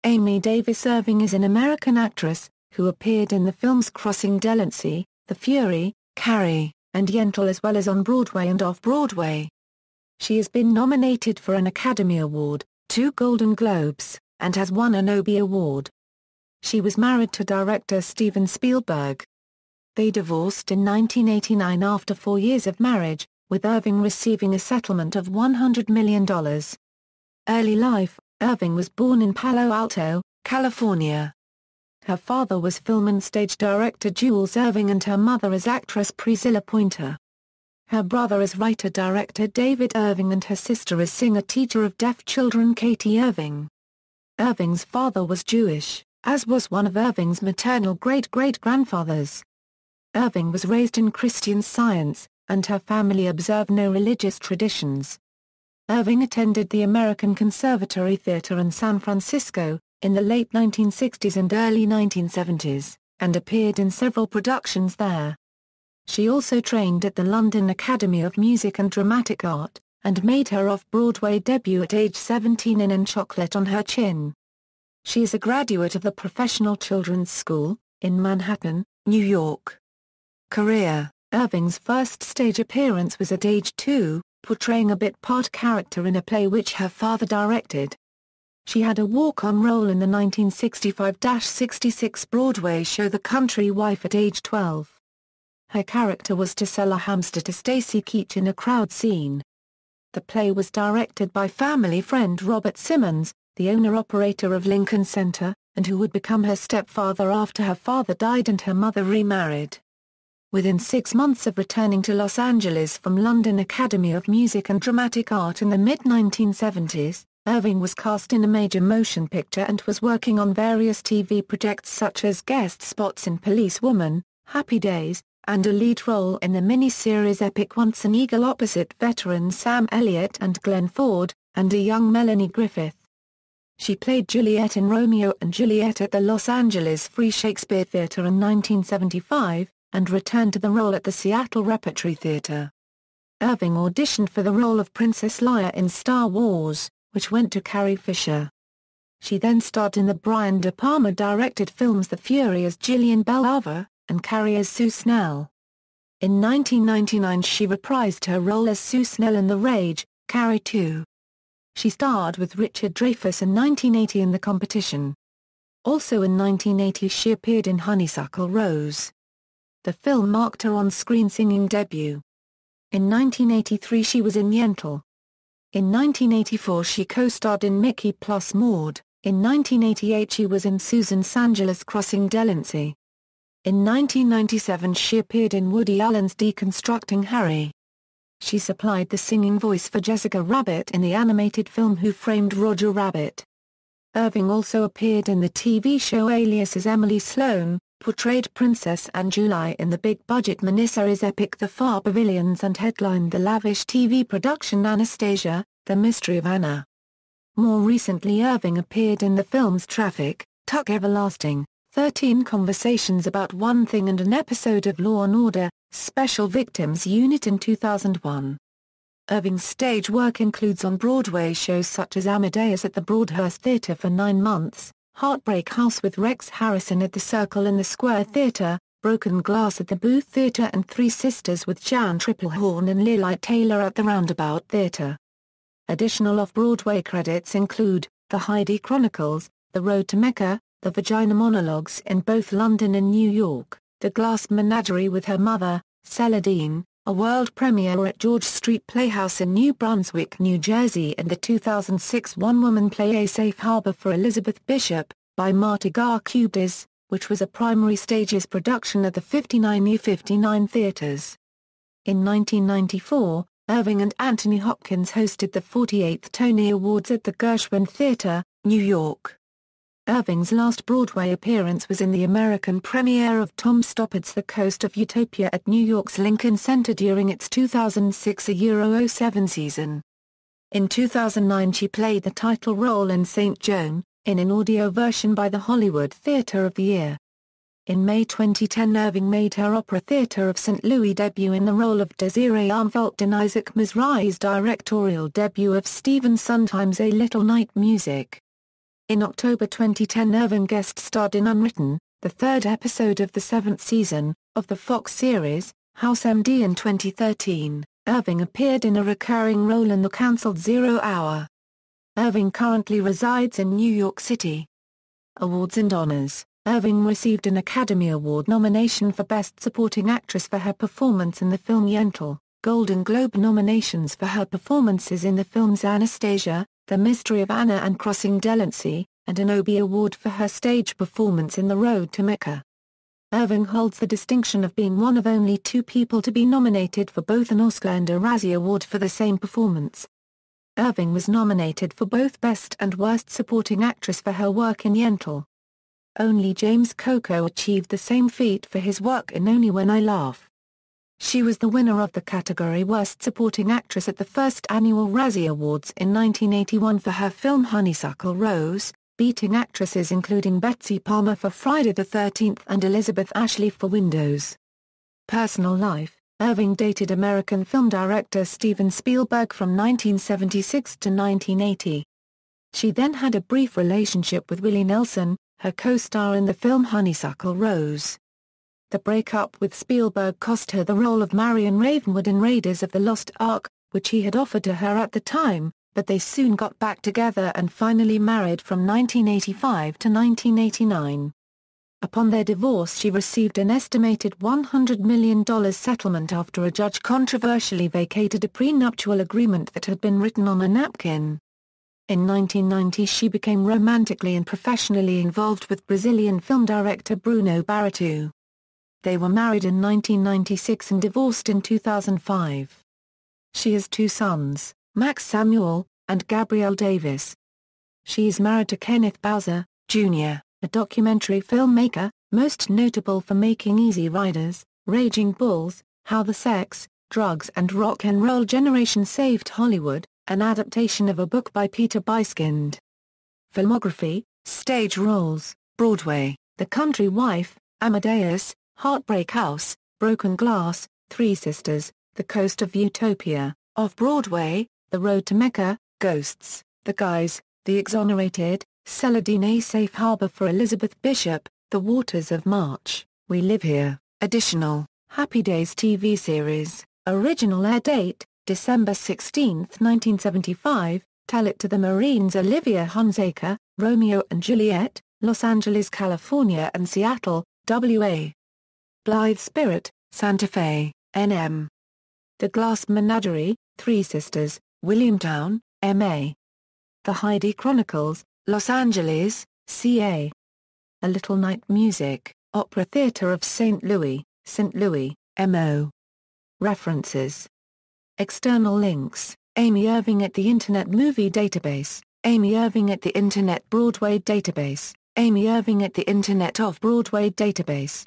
Amy Davis Irving is an American actress, who appeared in the films Crossing Delancey, The Fury, Carrie, and Yentl as well as on Broadway and Off-Broadway. She has been nominated for an Academy Award, 2 Golden Globes, and has won an Obie Award. She was married to director Steven Spielberg. They divorced in 1989 after 4 years of marriage, with Irving receiving a settlement of $100 million. Early life: Irving was born in Palo Alto, California. Her father was film and stage director Jules Irving and her mother is actress Priscilla Pointer. Her brother is writer-director David Irving and her sister is singer-teacher of deaf children Katie Irving. Irving's father was Jewish, as was one of Irving's maternal great-great-grandfathers. Irving was raised in Christian Science, and her family observed no religious traditions. Irving attended the American Conservatory Theater in San Francisco, in the late 1960s and early 1970s, and appeared in several productions there. She also trained at the London Academy of Music and Dramatic Art, and made her off-Broadway debut at age 17 in Chocolate on Her Chin. She is a graduate of the Professional Children's School, in Manhattan, New York. Career: Irving's first stage appearance was at age 2, portraying a bit-part character in a play which her father directed. She had a walk-on role in the 1965-66 Broadway show The Country Wife at age 12. Her character was to sell a hamster to Stacy Keach in a crowd scene. The play was directed by family friend Robert Simmons, the owner-operator of Lincoln Center, and who would become her stepfather after her father died and her mother remarried. Within 6 months of returning to Los Angeles from London Academy of Music and Dramatic Art in the mid-1970s, Irving was cast in a major motion picture and was working on various TV projects such as guest spots in Police Woman, Happy Days, and a lead role in the miniseries epic Once an Eagle opposite veterans Sam Elliott and Glenn Ford, and a young Melanie Griffith. She played Juliet in Romeo and Juliet at the Los Angeles Free Shakespeare Theatre in 1975, and returned to the role at the Seattle Repertory Theatre. Irving auditioned for the role of Princess Leia in Star Wars, which went to Carrie Fisher. She then starred in the Brian De Palma-directed films The Fury as Gillian Belava, and Carrie as Sue Snell. In 1999 she reprised her role as Sue Snell in The Rage, Carrie 2. She starred with Richard Dreyfuss in 1980 in The Competition. Also in 1980 she appeared in Honeysuckle Rose. The film marked her on-screen singing debut. In 1983 she was in Yentl. In 1984 she co-starred in Mickey plus Maude. In 1988 she was in Susan Sangelo's Crossing Delancey. In 1997 she appeared in Woody Allen's Deconstructing Harry. She supplied the singing voice for Jessica Rabbit in the animated film Who Framed Roger Rabbit. Irving also appeared in the TV show Alias as Emily Sloan, portrayed Princess Anne July in the big-budget miniseries epic The Far Pavilions and headlined the lavish TV production Anastasia, The Mystery of Anna. More recently Irving appeared in the films Traffic, Tuck Everlasting, 13 Conversations About One Thing and an episode of Law & Order, Special Victims Unit in 2001. Irving's stage work includes on-Broadway shows such as Amadeus at the Broadhurst Theatre for 9 months, Heartbreak House with Rex Harrison at the Circle in the Square Theatre, Broken Glass at the Booth Theatre and Three Sisters with Jan Triplehorn and Lili Taylor at the Roundabout Theatre. Additional off-Broadway credits include, The Heidi Chronicles, The Road to Mecca, The Vagina Monologues in both London and New York, The Glass Menagerie with Her Mother, Celadine, a world premiere at George Street Playhouse in New Brunswick, New Jersey and the 2006 one-woman play A Safe Harbor for Elizabeth Bishop, by Marta Garcubes, which was a primary stages production at the 59E59 theaters. In 1994, Irving and Anthony Hopkins hosted the 48th Tony Awards at the Gershwin Theatre, New York. Irving's last Broadway appearance was in the American premiere of Tom Stoppard's The Coast of Utopia at New York's Lincoln Center during its 2006 Euro 07 season. In 2009 she played the title role in St. Joan, in an audio version by the Hollywood Theater of the Year. In May 2010 Irving made her Opera Theater of St. Louis debut in the role of Desiree Armfeldt in Isaac Mizrahi's directorial debut of Stephen Sondheim's A Little Night Music. In October 2010, Irving guest-starred in Unwritten, the third episode of the seventh season of the Fox series, House MD. In 2013, Irving appeared in a recurring role in the cancelled 0 Hour. Irving currently resides in New York City. Awards and honors. Irving received an Academy Award nomination for Best Supporting Actress for her performance in the film Yentl, Golden Globe nominations for her performances in the films Anastasia, The Mystery of Anna and Crossing Delancey, and an Obie Award for her stage performance in The Road to Mecca. Irving holds the distinction of being one of only 2 people to be nominated for both an Oscar and a Razzie Award for the same performance. Irving was nominated for both Best and Worst Supporting Actress for her work in Yentl. Only James Coco achieved the same feat for his work in Only When I Laugh. She was the winner of the category Worst Supporting Actress at the first annual Razzie Awards in 1981 for her film Honeysuckle Rose, beating actresses including Betsy Palmer for Friday the 13th and Elizabeth Ashley for Windows. Personal life. Irving dated American film director Steven Spielberg from 1976 to 1980. She then had a brief relationship with Willie Nelson, her co-star in the film Honeysuckle Rose. The breakup with Spielberg cost her the role of Marion Ravenwood in Raiders of the Lost Ark, which he had offered to her at the time, but they soon got back together and finally married from 1985 to 1989. Upon their divorce, she received an estimated $100 million settlement after a judge controversially vacated a prenuptial agreement that had been written on a napkin. In 1990 she became romantically and professionally involved with Brazilian film director Bruno Barreto. They were married in 1996 and divorced in 2005. She has 2 sons, Max Samuel, and Gabrielle Davis. She is married to Kenneth Bowser, Jr., a documentary filmmaker, most notable for making Easy Riders, Raging Bulls, How the Sex, Drugs and Rock and Roll Generation Saved Hollywood, an adaptation of a book by Peter Biskind. Filmography, stage roles, Broadway, The Country Wife, Amadeus, Heartbreak House, Broken Glass, Three Sisters, The Coast of Utopia, Off-Broadway, The Road to Mecca, Ghosts, The Guys, The Exonerated, Celadine Safe Harbor for Elizabeth Bishop, The Waters of March, We Live Here, Additional, Happy Days TV series, original air date, December 16, 1975, Tell It to the Marines Olivia Hunsaker, Romeo and Juliet, Los Angeles, California and Seattle, WA. Blithe Spirit, Santa Fe, NM. The Glass Menagerie, Three Sisters, Williamtown, MA. The Heidi Chronicles, Los Angeles, CA. A Little Night Music, Opera Theatre of St. Louis, MO. References. External links, Amy Irving at the Internet Movie Database, Amy Irving at the Internet Broadway Database, Amy Irving at the Internet Off-Broadway Database.